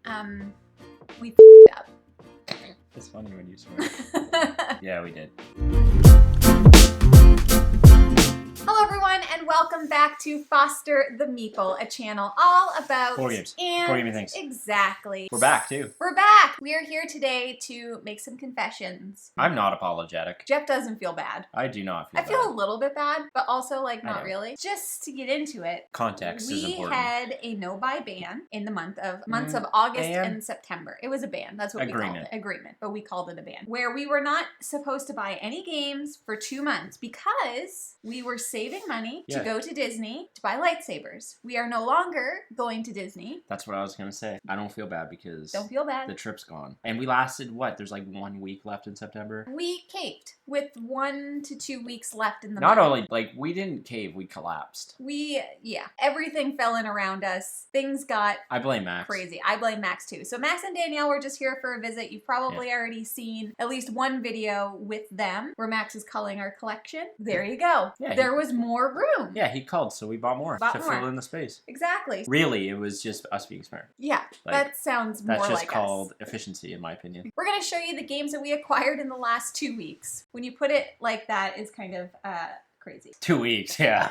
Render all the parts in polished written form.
We f***ed up. It's funny when you swear. Yeah, we did. Hello everyone, and welcome back to Foster the Meeple, a channel all about Board games. And Board gaming things. Exactly. We're back too. We're back. We are here today to make some confessions. I'm not apologetic. Jeff doesn't feel bad. I do not feel I feel bad. a little bit bad, but also like I not know. really. Just to get into it, Context is important. we had a no-buy ban in the months of August ban? and September. It was a ban. That's what we Agreement. called it. Agreement. But we called it a ban. Where we were not supposed to buy any games for 2 months because we were saving money to go to Disney to buy lightsabers. We are no longer going to Disney. That's what I was going to say. I don't feel bad because Don't feel bad. the trip's gone. And we lasted, what? There's like 1 week left in September? We caved with 1 to 2 weeks left in the Not month. only, like, we didn't cave, we collapsed. Everything fell in around us. Things got I blame Max. crazy. I blame Max too. So Max and Danielle were just here for a visit. You've probably already seen at least one video with them where Max is culling our collection. There you go. Yeah, there was more room. Yeah, he called, so we bought more to fill in the space. Exactly. Really, it was just us being smart. Yeah, Like, that sounds more like us. That's just called efficiency, in my opinion. We're going to show you the games that we acquired in the last 2 weeks. When you put it like that, it's kind of crazy. 2 weeks, yeah.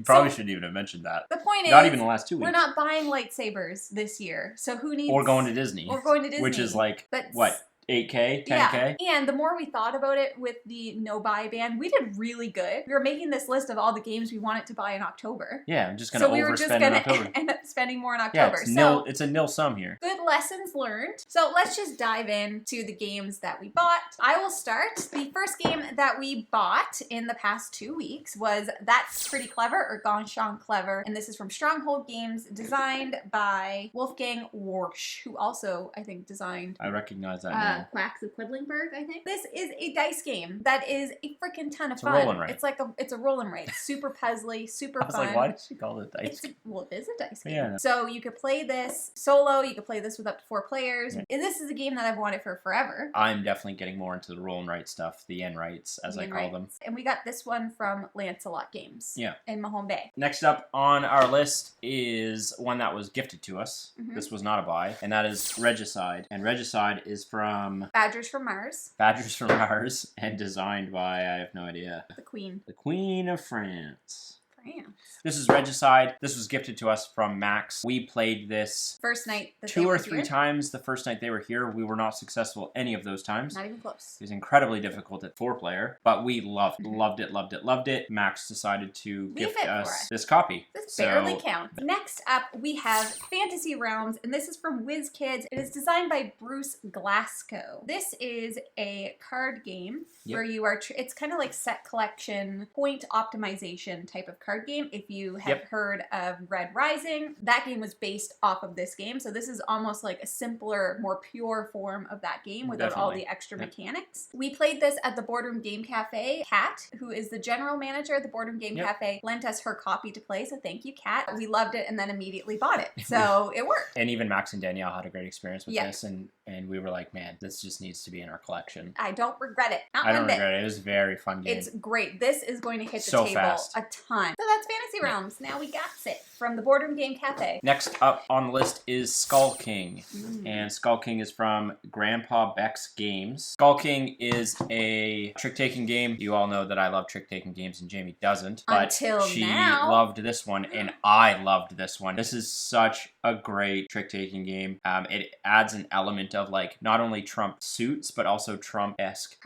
Probably shouldn't even have mentioned that. The point is, not even the last 2 weeks. We're not buying lightsabers this year. So who needs... Or going to Disney. Or going to Disney. Which is like, That's, what, 8K, 10K? Yeah, and the more we thought about it with the no-buy ban, we did really good. We were making this list of all the games we wanted to buy in October. Yeah, I'm just going to overspend in October. So we were just going to end up spending more in October. Yeah, it's a nil sum here. Good lessons learned. So let's just dive into the games that we bought. I will start. The first game that we bought in the past 2 weeks was That's Pretty Clever, or Gonchon Clever, and this is from Stronghold Games, designed by Wolfgang Warsch, who also, I think, designed... I recognize that name. Quacks of Quedlinburg, I think. This is a dice game that is a freaking ton of fun. Roll and write. It's a roll and write. Super puzzly, super fun. I was like, why did she call it a dice game? Well, it is a dice game. Yeah. So you could play this solo, you could play this with up to 4 players. Yeah. And this is a game that I've wanted for forever. I'm definitely getting more into the roll and write stuff, the N writes, as I call them. And we got this one from Lancelot Games. Yeah. In Mahone Bay. Next up on our list is one that was gifted to us. This was not a buy, and that is Regicide. And Regicide is from... Badgers from Mars. Badgers from Mars, and designed by, I have no idea. The Queen. The Queen of France. France. This is Regicide. This was gifted to us from Max. We played this first night that 2 or 3 times the first night they were here. We were not successful any of those times. Not even close. It was incredibly difficult at 4-player, but we loved it. Max decided to gift us this copy. This barely counts. Next up, we have Fantasy Realms, and this is from WizKids. It is designed by Bruce Glasgow. This is a card game where you are, it's kind of like set collection, point optimization type of card game. If you have heard of Red Rising, that game was based off of this game. So this is almost like a simpler, more pure form of that game without all the extra mechanics. We played this at the Boardroom Game Cafe. Kat, who is the general manager at the Boardroom Game Cafe, lent us her copy to play. So thank you, Kat. We loved it and then immediately bought it. So it worked. And even Max and Danielle had a great experience with this. And we were like, man, this just needs to be in our collection. I don't regret it. I don't regret it. It was a very fun game. It's great. This is going to hit the table a ton. So that's Fantasy Realms. Now we got it from the Boardroom Game Cafe. Next up on the list is Skull King. And Skull King is from Grandpa Beck's Games. Skull King is a trick-taking game. You all know that I love trick-taking games and Jamie doesn't. But she loved this one and I loved this one. This is such a great trick-taking game. It adds an element of like not only Trump suits, but also Trump-esque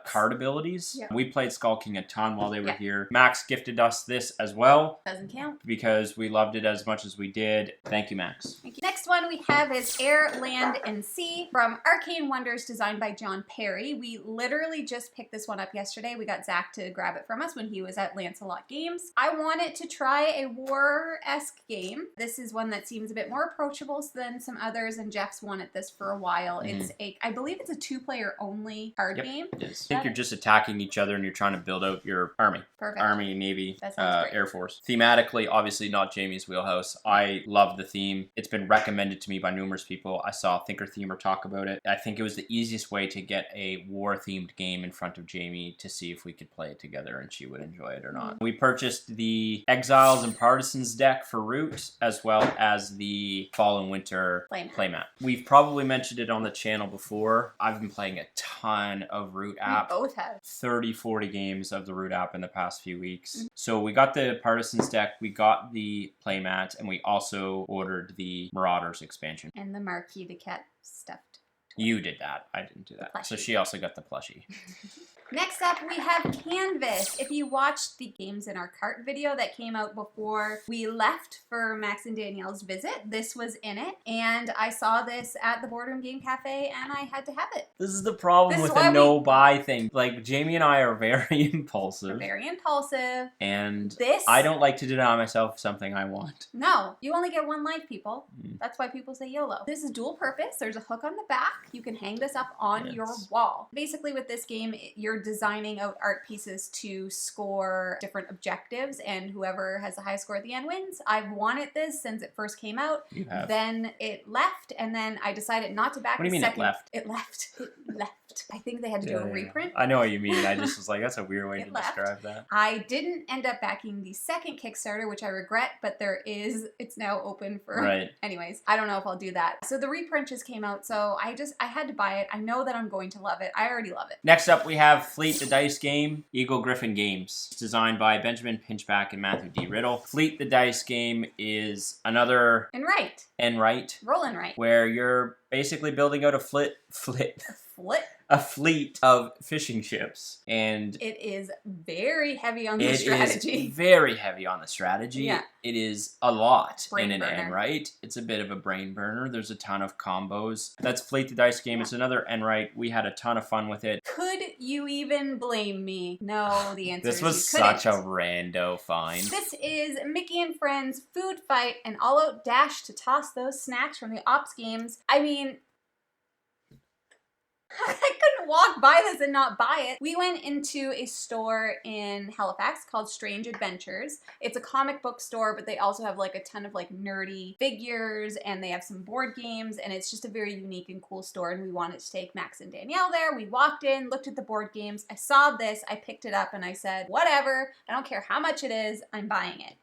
card abilities. We played Skull King a ton while they were here. Max gifted us this as well. Doesn't count. Because we loved it as much as we did. Thank you, Max. Thank you. Next one we have is Air, Land, and Sea from Arcane Wonders, designed by John Perry. We literally just picked this one up yesterday. We got Zach to grab it from us when he was at Lancelot Games. I wanted to try a war-esque game. This is one that seems a bit more approachable than some others, and Jeff's wanted this for a while. It's I believe it's a 2-player only card game. It is. I think you're just attacking each other and you're trying to build out your army. Perfect. Army, Navy, That sounds great. Air Force. Thematically, obviously not Jamie's wheelhouse. I love the theme. It's been recommended to me by numerous people. I saw Thinker Themer talk about it. I think it was the easiest way to get a war-themed game in front of Jamie to see if we could play it together and she would enjoy it or not. We purchased the Exiles and Partisans deck for Root, as well as the Fall and Winter playmat. We've probably mentioned it on the channel before. I've been playing a ton of Root app. We both have. 30, 40 games of the Root app in the past few weeks. So we got the Partisans deck, we got the playmat, and we also ordered the Marauders expansion. And the Marquis de Cat stuffed. You did that. I didn't do that. So she also got the plushie. Next up, we have Canvas. If you watched the Games in Our Cart video that came out before we left for Max and Danielle's visit, this was in it. And I saw this at the Boardroom Game Cafe and I had to have it. This is the problem with the no-buy thing. Like, Jamie and I are very impulsive. We're very impulsive. And I don't like to deny myself something I want. No, you only get one life, people. That's why people say YOLO. This is dual purpose. There's a hook on the back. You can hang this up on your wall. Basically, with this game, you're designing out art pieces to score different objectives, and whoever has the highest score at the end wins. I've wanted this since it first came out. You have. Then it left, and then I decided not to back it. What do you mean it left? It left. It left. I think they had to do a reprint. I know what you mean. I just was like, that's a weird way to describe that. I didn't end up backing the second Kickstarter, which I regret, but it's now open for... Right. Anyways, I don't know if I'll do that. So the reprint just came out, so I had to buy it. I know that I'm going to love it. I already love it. Next up, we have Fleet the Dice Game, Eagle Griffin Games. It's designed by Benjamin Pinchback and Matthew D. Riddle. Fleet the Dice Game is another... Enright. Roll Enright. Where you're basically building out a fleet of fishing ships, and it is very heavy on the strategy. It is very heavy on the strategy. Yeah. It is a lot brain in an burner. Enright. It's a bit of a brain burner. There's a ton of combos. That's Fleet the Dice Game. It's another Enright. We had a ton of fun with it. Could you even blame me? No, the answer is this was such a rando find. This is Mickey and Friends Food Fight, an all-out dash to toss those snacks from the Ops games. I mean... I couldn't walk by this and not buy it. We went into a store in Halifax called Strange Adventures. It's a comic book store, but they also have like a ton of like nerdy figures, and they have some board games, and it's just a very unique and cool store, and we wanted to take Max and Danielle there. We walked in, looked at the board games. I saw this, I picked it up, and I said, whatever, I don't care how much it is, I'm buying it.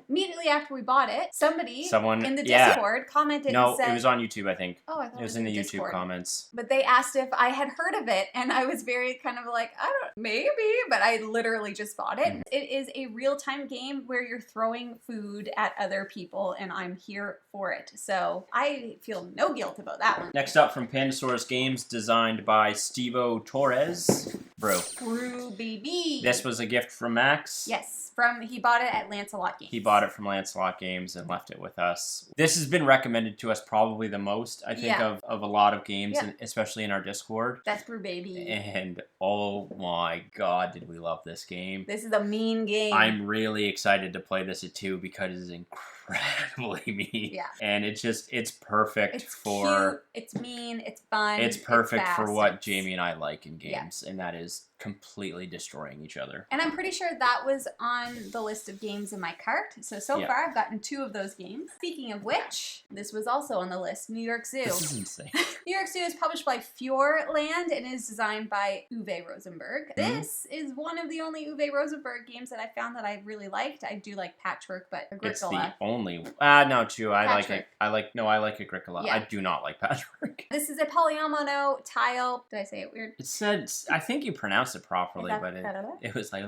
Immediately after we bought it, someone in the Discord commented and said... No, it was on YouTube, I think. Oh, I thought it was in the YouTube comments. But they asked if I had heard of it, and I was very kind of like, maybe, but I literally just bought it. It is a real-time game where you're throwing food at other people, and I'm here for it. So I feel no guilt about that one. Next up from Pandasaurus Games, designed by Stevo Torres. Brew baby. This was a gift from Max. Yes. He bought it at Lancelot Games. He bought it from Lancelot Games and left it with us. This has been recommended to us probably the most, I think, of a lot of games, and especially in our Discord. That's Brew Baby. And oh my god, did we love this game. This is a mean game. I'm really excited to play this at 2 because it is incredibly mean. Yeah. And it's perfect for... Cute, it's mean, it's fun. It's perfect for what Jamie and I like in games, and that is completely destroying each other. And I'm pretty sure that was on the list of games in my cart. So far I've gotten 2 of those games. Speaking of which, this was also on the list, New York Zoo. This is insane. New York Zoo is published by Fjordland and is designed by Uwe Rosenberg. This is one of the only Uwe Rosenberg games that I found that I really liked. I do like Patchwork, but Agricola. It's the only... no, true. I like it. I like Agricola. Yeah. I do not like Patchwork. This is a polyomino tile. Did I say it weird? It said... I think you pronounced it properly, but it was like...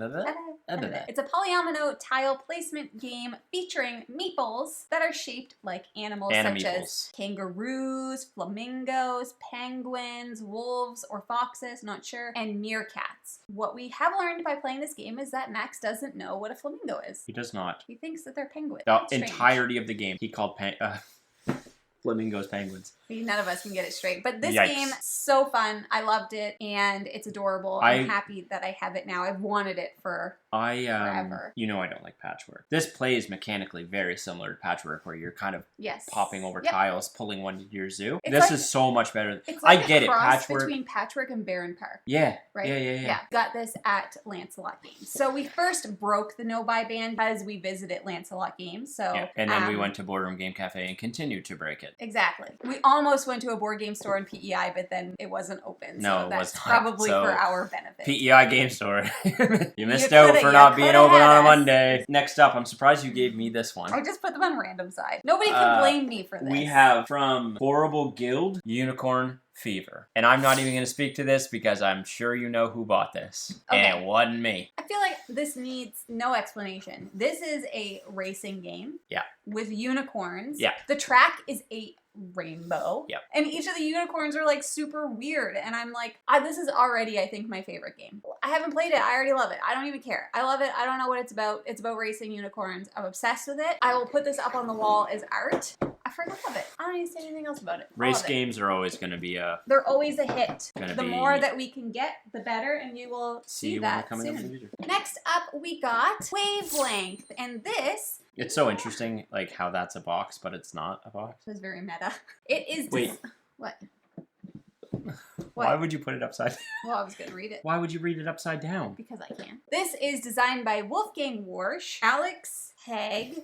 It's a polyomino tile placement game featuring meeples that are shaped like animals such as kangaroos, flamingos, penguins, wolves, or foxes, not sure, and meerkats. What we have learned by playing this game is that Max doesn't know what a flamingo is. He does not. He thinks that they're penguins. The entirety of the game, he called flamingos penguins. None of us can get it straight. But this game, so fun. I loved it, and it's adorable. I'm happy that I have it now. I've wanted it for forever. You know I don't like patchwork. This plays mechanically very similar to patchwork, where you're kind of popping over tiles, pulling one to your zoo. This is so much better. It's like I get a cross it. Patchwork between patchwork and Baron Park. Yeah. Right? Yeah. Got this at Lancelot Games. So we first broke the no-buy ban because we visited Lancelot Games. So and then we went to Boardroom Game Cafe and continued to break it. Exactly. We almost went to a board game store in PEI, but then it wasn't open. No, so that's it was not. probably for our benefit. PEI Game Store. You missed out for not being open on a Monday. Next up, I'm surprised you gave me this one. I just put them on random side. Nobody can blame me for this. We have from Horrible Guild, Unicorn Fever. And I'm not even going to speak to this because I'm sure you know who bought this. Okay. And it wasn't me. I feel like this needs no explanation. This is a racing game. Yeah. With unicorns. Yeah. The track is a rainbow. Yep. And each of the unicorns are like super weird. And I'm like, this is already, I think, my favorite game. I haven't played it. I already love it. I don't even care. I love it. I don't know what it's about. It's about racing unicorns. I'm obsessed with it. I will put this up on the wall as art. I freaking love it. I don't need to say anything else about it. Race games are always going to be They're always a hit. The more that we can get, the better, and you will see that soon. Next up, we got Wavelength, and this... It's so interesting, like, how that's a box, but it's not a box. It's very meta. It is... Wait. What? Why would you put it upside down? Well, I was going to read it. Why would you read it upside down? Because I can. This is designed by Wolfgang Warsch, Alex Hagu,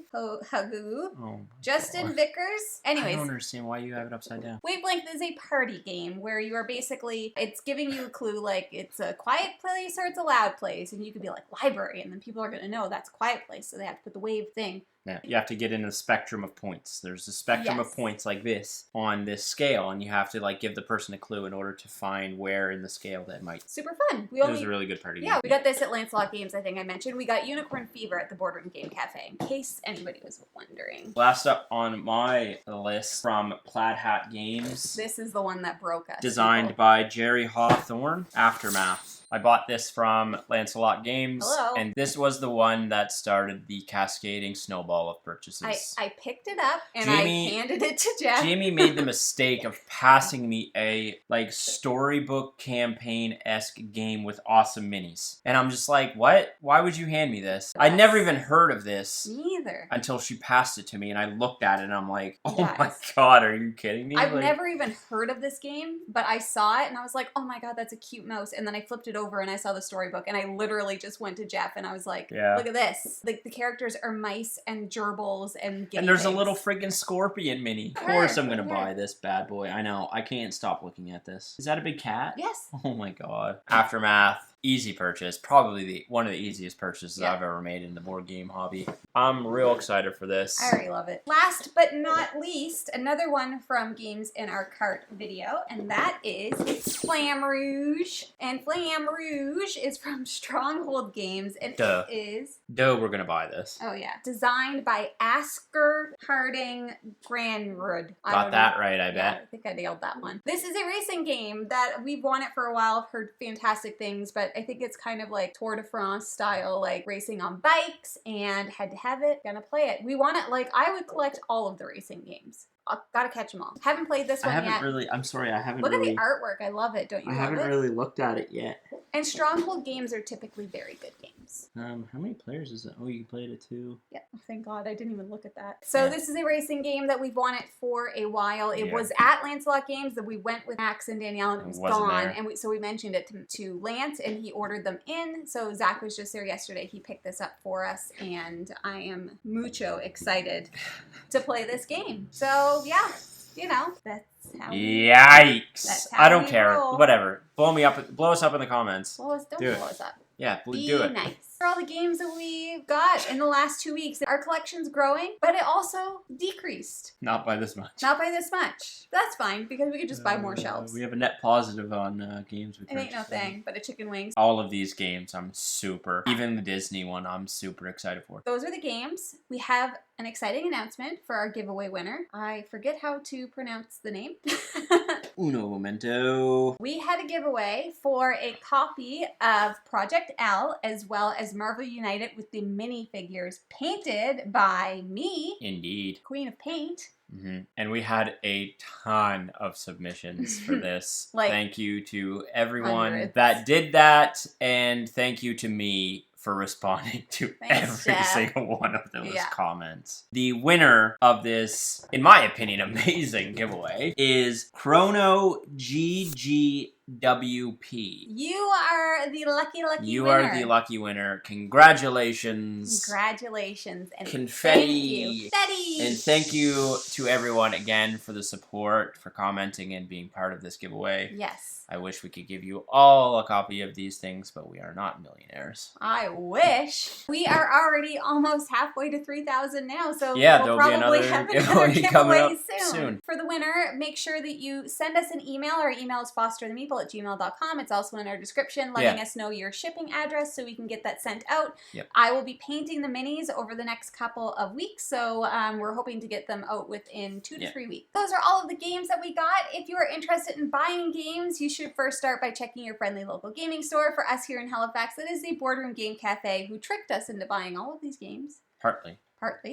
Justin Vickers. Anyways. I don't understand why you have it upside down. Wavelength is a party game where you are basically, it's giving you a clue, like it's a quiet place or it's a loud place. And you could be like, library. And then people are going to know that's a quiet place. So they have to put the wave thing. Yeah, you have to get in a spectrum of points. There's a spectrum of points like this on this scale, and you have to like give the person a clue in order to find where in the scale that might. Super fun. It was a really good party game. Yeah, we got this at Lancelot Games, I think I mentioned. We got Unicorn Fever at the Boardroom Game Cafe, in case anybody was wondering. Last up on my list from Plaid Hat Games. This is the one that broke us. Designed by Jerry Hawthorne. Aftermath. I bought this from Lancelot Games, and this was the one that started the cascading snowball of purchases. I picked it up, and I handed it to Jeff. Jamie made the mistake of passing me a, like, storybook campaign-esque game with awesome minis. And I'm just like, what? Why would you hand me this? I'd never even heard of this. Me either. Until she passed it to me, and I looked at it, and I'm like, oh my god, are you kidding me? I've never even heard of this game, but I saw it, and I was like, oh my god, that's a cute mouse. And then I flipped it over and I saw the storybook and I literally just went to Jeff and I was like, look at this. Like the characters are mice and gerbils and guinea And there's pigs. a little friggin' scorpion mini. Of course I'm gonna buy this bad boy. I know. I can't stop looking at this. Is that a big cat? Yes. Oh my god. Aftermath. Easy purchase. Probably one of the easiest purchases I've ever made in the board game hobby. I'm real excited for this. I already love it. Last but not least, another one from Games in Our Cart video, and that is Flamme Rouge. And Flamme Rouge is from Stronghold Games, and it is... we're gonna buy this. Oh yeah. Designed by Asker Harding Granrud. Got that right, I bet. I think I nailed that one. This is a racing game that we've wanted for a while. I've heard fantastic things, but I think it's kind of like Tour de France style, like racing on bikes and had to have it. Gonna play it. We want it, like, I would collect all of the racing games. Gotta catch them all. Haven't played this one yet. I'm sorry, I haven't Look at the artwork. I love it. Don't you love it? I haven't really looked at it yet. And Stronghold games are typically very good games. How many players is it? Oh, you played it too? Yeah, thank God. I didn't even look at that. So this is a racing game that we've wanted for a while. It was at Lancelot Games that we went with Max and Danielle and it was gone. And so we mentioned it to Lance and he ordered them in. So Zach was just there yesterday. He picked this up for us and I am mucho excited to play this game. So yeah, you know, that's how Yikes. I don't care. Roll. Whatever. Blow us up in the comments. Don't blow us up. Yeah, do it. Nice. For all the games that we got in the last 2 weeks, our collection's growing, but it also decreased. Not by this much. Not by this much. That's fine, because we could just buy more shelves. We have a net positive on games we purchased. It ain't no thing, but a chicken wings. All of these games, I'm super, even the Disney one, I'm super excited for. Those are the games. We have an exciting announcement for our giveaway winner. I forget how to pronounce the name. Uno momento. We had a giveaway for a copy of Project L, as well as Marvel United with the minifigures painted by me. Indeed. Queen of Paint. Mm-hmm. And we had a ton of submissions for this. Thank you to everyone that did that, and thank you to me for responding to Thanks, every Jeff. single one of those comments. The winner of this, in my opinion, amazing giveaway is Chrono GGWP. You are the lucky winner. You are the lucky winner. Congratulations. Congratulations. And Confetti. Thank you. Confetti. And thank you to everyone again for the support, for commenting and being part of this giveaway. Yes. I wish we could give you all a copy of these things, but we are not millionaires. I wish. We are already almost halfway to 3,000 now, so yeah, we'll there'll probably be have another another coming giveaway up soon. For the winner, make sure that you send us an email. Our email is fosterthemeeple@gmail.com. It's also in our description, letting us know your shipping address so we can get that sent out. Yep. I will be painting the minis over the next couple of weeks, so we're hoping to get them out within 2 to 3 weeks. Those are all of the games that we got. If you are interested in buying games, you should first start by checking your friendly local gaming store. For us here in Halifax, that is the Boardroom Game Cafe, who tricked us into buying all of these games. Partly.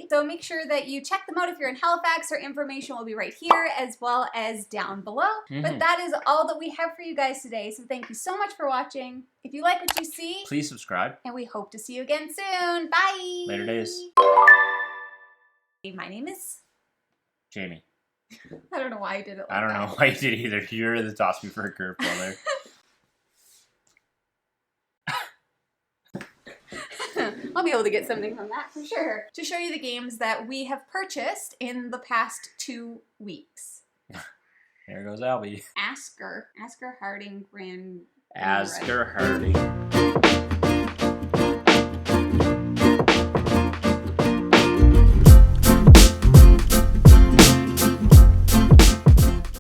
So make sure that you check them out if you're in Halifax. Our information will be right here as well as down below. But that is all that we have for you guys today. So thank you so much for watching. If you like what you see, please subscribe. And we hope to see you again soon. Bye. Later days. My name is Jamie. I don't know why I did it like that. I don't know why you did either. You're the toss me for a curveball there. I'll be able to get something from that for sure. To show you the games that we have purchased in the past 2 weeks. There goes Albie. Asker Harding Grand. Asker Harding.